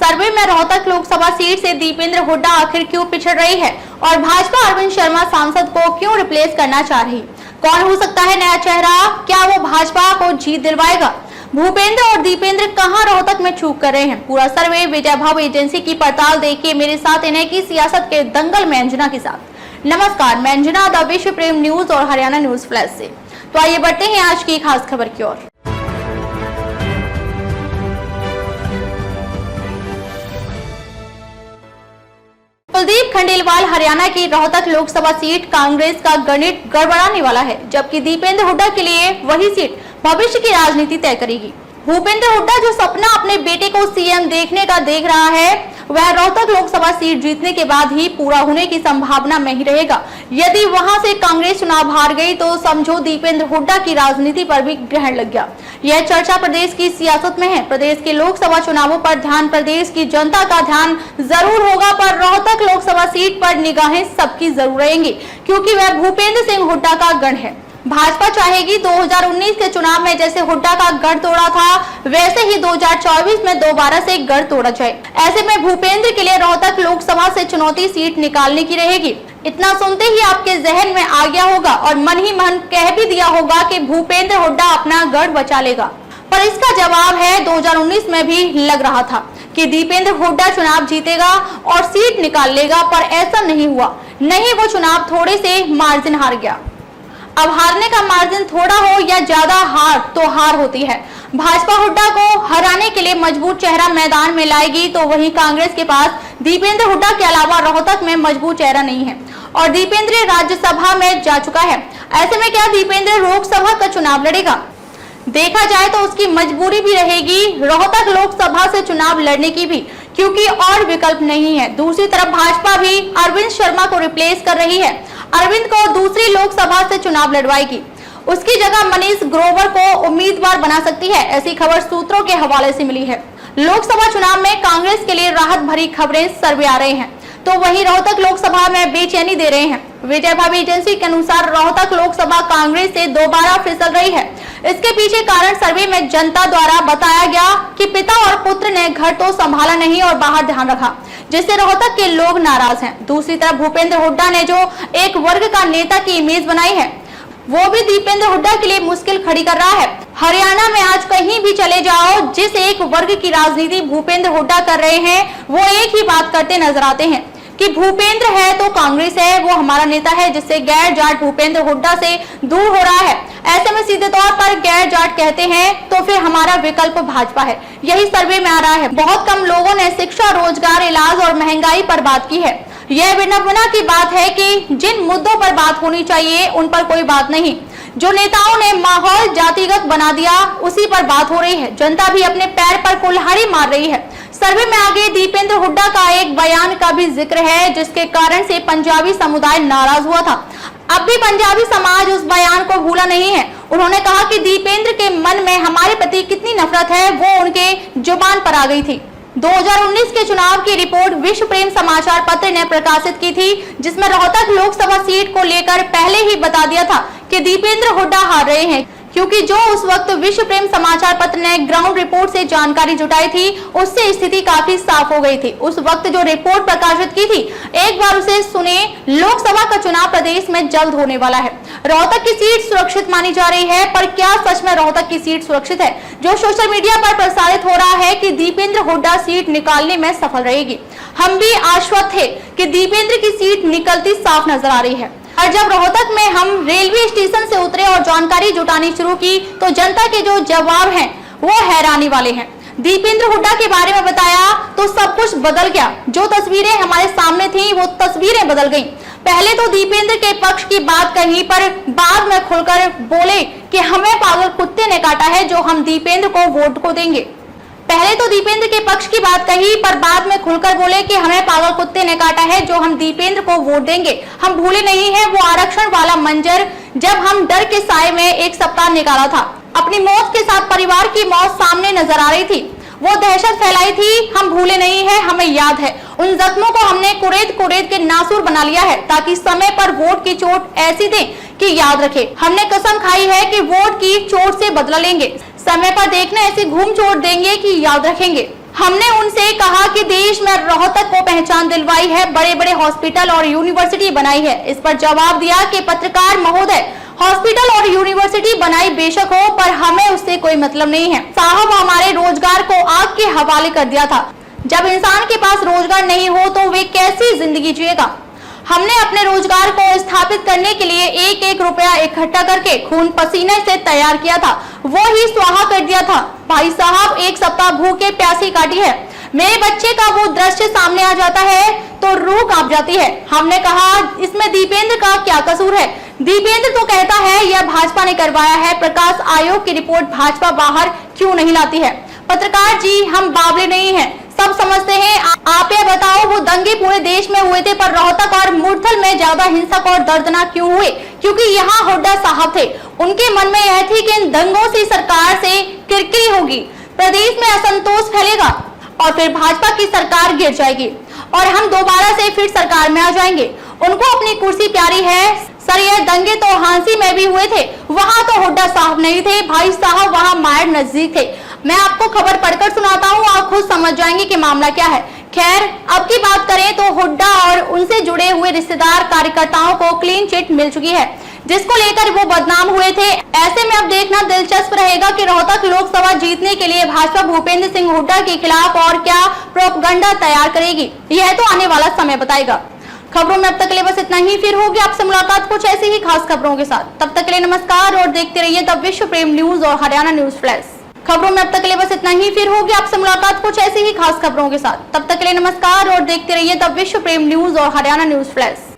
सर्वे में रोहतक लोकसभा सीट से दीपेंद्र हुड्डा आखिर क्यों पिछड़ रही है और भाजपा अरविंद शर्मा सांसद को क्यों रिप्लेस करना चाह रही? कौन हो सकता है नया चेहरा? क्या वो भाजपा को जीत दिलवाएगा? भूपेंद्र और दीपेंद्र कहां रोहतक में चूक कर रहे हैं? पूरा सर्वे विजय भाव एजेंसी की पड़ताल देखिए मेरे साथ इन्हें की सियासत के दंगल में अंजना के साथ। नमस्कार, मैं अंजना द विश्व प्रेम न्यूज और हरियाणा न्यूज फ्लैश से। तो आइए बढ़ते हैं आज की खास खबर की ओर। कुलदीप खंडेलवाल हरियाणा की रोहतक लोकसभा सीट कांग्रेस का गणित गड़बड़ाने वाला है, जबकि दीपेंद्र हुड्डा के लिए वही सीट भविष्य की राजनीति तय करेगी। भूपेंद्र हुड्डा जो सपना अपने बेटे को सीएम देखने का देख रहा है, वह रोहतक लोकसभा सीट जीतने के बाद ही पूरा होने की संभावना में ही रहेगा। यदि वहां से कांग्रेस चुनाव हार गई तो समझो दीपेंद्र हुड्डा की राजनीति पर भी ग्रहण लग गया। यह चर्चा प्रदेश की सियासत में है। प्रदेश के लोकसभा चुनावों पर ध्यान प्रदेश की जनता का ध्यान जरूर होगा, पर रोहतक लोकसभा सीट पर निगाहें सबकी जरूर रहेंगी, क्योंकि वह भूपेंद्र सिंह हुड्डा का गढ़ है। भाजपा चाहेगी 2019 के चुनाव में जैसे हुड्डा का गढ़ तोड़ा था, वैसे ही 2024 में दोबारा से गढ़ तोड़ा जाए। ऐसे में भूपेंद्र के लिए रोहतक लोकसभा से चुनौती सीट निकालने की रहेगी। इतना सुनते ही आपके जहन में आ गया होगा और मन ही मन कह भी दिया होगा कि भूपेंद्र हुड्डा अपना गढ़ बचा लेगा, पर इसका जवाब है 2019 में भी लग रहा था कि दीपेंद्र हुड्डा चुनाव जीतेगा और सीट निकाल लेगा, पर ऐसा नहीं हुआ। नहीं, वो चुनाव थोड़े से मार्जिन हार गया। अब हारने का मार्जिन थोड़ा हो या ज्यादा, हार तो हार होती है। भाजपा हुड्डा को हराने के लिए मजबूत चेहरा मैदान में लाएगी, तो वहीं कांग्रेस के पास दीपेंद्र हुड्डा के अलावा रोहतक में मजबूत चेहरा नहीं है और दीपेंद्र राज्यसभा में जा चुका है। ऐसे में क्या दीपेंद्र लोकसभा का चुनाव लड़ेगा? देखा जाए तो उसकी मजबूरी भी रहेगी रोहतक लोकसभा से चुनाव लड़ने की भी, क्योंकि और विकल्प नहीं है। दूसरी तरफ भाजपा भी अरविंद शर्मा को रिप्लेस कर रही है। अरविंद को दूसरी लोकसभा से चुनाव लड़वाएगी, उसकी जगह मनीष ग्रोवर को उम्मीदवार बना सकती है। ऐसी खबर सूत्रों के हवाले से मिली है। लोकसभा चुनाव में कांग्रेस के लिए राहत भरी खबरें सर्वे आ रहे हैं, तो वहीं रोहतक लोकसभा में बेचैनी दे रहे हैं। विजय भाव एजेंसी के अनुसार रोहतक लोकसभा कांग्रेस से दोबारा फिसल रही है। इसके पीछे कारण सर्वे में जनता द्वारा बताया गया कि पिता और पुत्र ने घर तो संभाला नहीं और बाहर ध्यान रखा, जिससे रोहतक के लोग नाराज हैं। दूसरी तरफ भूपेंद्र हुड्डा ने जो एक वर्ग का नेता की इमेज बनाई है, वो भी दीपेंद्र हुड्डा के लिए मुश्किल खड़ी कर रहा है। हरियाणा में आज कहीं भी चले जाओ, जिस एक वर्ग की राजनीति भूपेंद्र हुड्डा कर रहे हैं, वो एक ही बात करते नजर आते हैं कि भूपेंद्र है तो कांग्रेस है, वो हमारा नेता है, जिससे गैर जाट भूपेंद्र हुड्डा से दूर हो रहा है। ऐसे में सीधे तौर पर गैर जाट कहते हैं तो फिर हमारा विकल्प भाजपा है। यही सर्वे में आ रहा है। बहुत कम लोगों ने शिक्षा, रोजगार, इलाज और महंगाई पर बात की है। यह विडंबना की बात है कि जिन मुद्दों पर बात होनी चाहिए उन पर कोई बात नहीं। जो नेताओं ने माहौल जातिगत बना दिया, उसी पर बात हो रही है। जनता भी अपने पैर पर कुल्हाड़ी मार रही है। सर्वे में आगे दीपेंद्र हुड्डा का एक बयान का भी जिक्र है, जिसके कारण से पंजाबी समुदाय नाराज हुआ था। अब भी पंजाबी समाज उस बयान को भूला नहीं है। उन्होंने कहा कि दीपेंद्र के मन में हमारे प्रति कितनी नफरत है, वो उनके जुबान पर आ गई थी। 2019 के चुनाव की रिपोर्ट विश्व प्रेम समाचार पत्र ने प्रकाशित की थी, जिसमें रोहतक लोकसभा सीट को लेकर पहले ही बता दिया था कि दीपेंद्र हुड्डा हार रहे हैं, क्योंकि जो उस वक्त विश्व प्रेम समाचार पत्र ने ग्राउंड रिपोर्ट से जानकारी जुटाई थी, उससे स्थिति काफी साफ हो गई थी। उस वक्त जो रिपोर्ट प्रकाशित की थी, एक बार उसे सुने। लोकसभा का चुनाव प्रदेश में जल्द होने वाला है। रोहतक की सीट सुरक्षित मानी जा रही है, पर क्या सच में रोहतक की सीट सुरक्षित है? जो सोशल मीडिया पर प्रसारित हो रहा है कि दीपेंद्र हुड्डा सीट निकालने में सफल रहेगी, हम भी आश्वस्त थे कि दीपेंद्र की सीट निकलती साफ नजर आ रही है। और जब रोहतक में हम रेलवे स्टेशन से उतरे और जानकारी जुटानी शुरू की, तो जनता के जो जवाब हैं वो हैरानी वाले हैं। दीपेंद्र हुड्डा के बारे में बताया तो सब कुछ बदल गया। जो तस्वीरें हमारे सामने थी, वो तस्वीरें बदल गईं। पहले तो दीपेंद्र के पक्ष की बात कही, पर बाद में खुलकर बोले कि हमें पागल कुत्ते ने काटा है, जो हम दीपेंद्र को वोट को देंगे। पहले तो दीपेंद्र के पक्ष की बात कही, पर बाद में खुलकर बोले कि हमें पागल कुत्ते ने काटा है, जो हम दीपेंद्र को वोट देंगे। हम भूले नहीं है वो आरक्षण वाला मंजर, जब हम डर के साए में एक सप्ताह निकाला था। अपनी मौत के साथ परिवार की मौत सामने नजर आ रही थी, वो दहशत फैलाई थी। हम भूले नहीं है, हमें याद है। उन जख्मों को हमने कुरेद कुरेद के नासूर बना लिया है, ताकि समय पर वोट की चोट ऐसी दे कि याद रखे। हमने कसम खाई है कि वोट की चोट से बदला लेंगे, समय पर देखना ऐसी घूम चोट देंगे कि याद रखेंगे। हमने उनसे कहा कि देश में रोहतक को पहचान दिलवाई है, बड़े बड़े हॉस्पिटल और यूनिवर्सिटी बनाई है। इस पर जवाब दिया कि पत्रकार महोदय, हॉस्पिटल और यूनिवर्सिटी बनाई बेशक हो, पर हमें उससे कोई मतलब नहीं है। साहब, हमारे रोजगार को आग के हवाले कर दिया था। जब इंसान के पास रोजगार नहीं हो तो वे कैसी जिंदगी जिएगा। हमने अपने रोजगार को स्थापित करने के लिए एक एक रुपया इकट्ठा करके खून पसीने से तैयार किया था, वो ही स्वाहा कर दिया था। भाई साहब, एक सप्ताह भूखे प्यासी काटी है। मेरे बच्चे का वो दृश्य सामने आ जाता है तो रूह कांप जाती है। हमने कहा, इसमें दीपेंद्र का क्या कसूर है? दीपेंद्र तो कहता है यह भाजपा ने करवाया है। प्रकाश आयोग की रिपोर्ट भाजपा बाहर क्यों नहीं लाती है? पत्रकार जी, हम बावले नहीं हैं, सब समझते हैं। आप ये बताओ, वो दंगे पूरे देश में हुए थे, पर रोहतक और मुरथल में ज्यादा हिंसक और दर्दनाक क्यों हुए? क्योंकि यहाँ हुड्डा साहब थे। उनके मन में यह थी कि इन दंगों से सरकार से किरकिरी होगी, प्रदेश में असंतोष फैलेगा और फिर भाजपा की सरकार गिर जाएगी और हम दोबारा से फिर सरकार में आ जाएंगे। उनको अपनी कुर्सी प्यारी है। सर, ये दंगे तो हांसी में भी हुए थे, वहां तो हुड्डा साहब नहीं थे। भाई साहब, वहां मायर नजदीक थे। मैं आपको खबर पढ़कर सुनाता हूँ, आप खुद समझ जाएंगे कि मामला क्या है। खैर, अब की बात करें तो हुड्डा और उनसे जुड़े हुए रिश्तेदार कार्यकर्ताओं को क्लीन चिट मिल चुकी है, जिसको लेकर वो बदनाम हुए थे। ऐसे में अब देखना दिलचस्प रहेगा कि रोहतक लोकसभा जीतने के लिए भाजपा भूपेंद्र सिंह हुड्डा के खिलाफ और क्या प्रोपगंडा तैयार करेगी, यह तो आने वाला समय बताएगा। खबरों में अब तक के लिए बस इतना ही। फिर होगी आपसे मुलाकात कुछ ऐसी ही खास खबरों के साथ। तब तक के लिए नमस्कार और देखते रहिए द विश्व प्रेम न्यूज और हरियाणा न्यूज फ्लैश। खबरों में अब तक के लिए बस इतना ही। फिर होगी आपसे मुलाकात कुछ ऐसी ही खास खबरों के साथ। तब तक के लिए नमस्कार और देखते रहिए द विश्व प्रेम न्यूज और हरियाणा न्यूज फ्लैश।